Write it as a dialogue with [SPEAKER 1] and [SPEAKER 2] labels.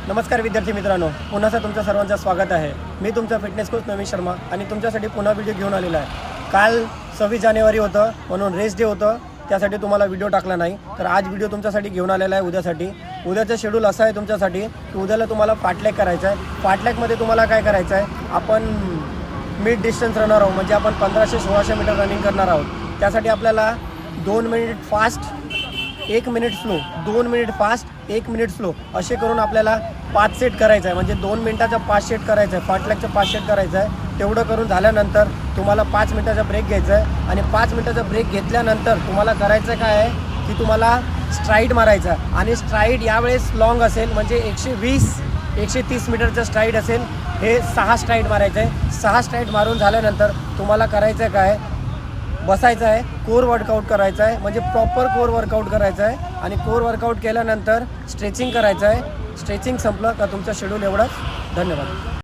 [SPEAKER 1] नमस्कार विद्यार्थी मित्रांनो, पुन्हा तुमचं सर्वांचं स्वागत आहे। मी तुमचा फिटनेस कोच नवीन शर्मा आणि तुमच्यासाठी पुन्हा व्हिडिओ घेऊन आलेला आहे। काल 26 जानेवारी होतं म्हणून रेस डे होतं, त्यासाठी तुम्हाला व्हिडिओ टाकला नाही, तर आज व्हिडिओ तुमच्यासाठी घेऊन आलेला आहे उद्यासाठी। उद्याचं शेड्यूल असं आहे तुमच्यासाठी की उद्याला तुम्हाला फाटलॅग करायचं आहे। फाटलॅगमध्ये तुम्हाला काय करायचं आहे, आपण मिड डिस्टन्स रनर आहोत, म्हणजे आपण 1500-1600 मीटर रनिंग करणार आहोत। त्यासाठी आपल्याला 2 minute fast 1 minute slow, 2 minute fast 1 minute slow असे करून आपल्याला 5 सेट करायचं आहे। म्हणजे 2 मिनिटाचा 5 सेट करायचं आहे, फाटलॅगचं 5 सेट करायचं आहे। तेवढं करून झाल्यानंतर तुम्हाला 5 मिनिटाचा ब्रेक घ्यायचा आहे आणि 5 मिनिटाचा ब्रेक घेतल्यानंतर तुम्हाला करायचं काय आहे की तुम्हाला स्ट्राईड मारायचा आणि स्ट्राईड यावेळेस लॉंग असेल, म्हणजे 120-130 मीटरचं स्ट्राईड असेल। हे 6 स्ट्राईड मारायचं आहे। 6 स्ट्राईड मारून झाल्यानंतर तुम्हाला करायचं काय, बसायचं आहे, कोर वर्कआउट करायचं आहे, म्हणजे प्रॉपर कोर वर्कआउट करायचं आहे। आणि कोर वर्कआउट केल्यानंतर स्ट्रेचिंग करायचं आहे। स्ट्रेचिंग संपलं का तुमचं शेड्यूल एवढंच। धन्यवाद।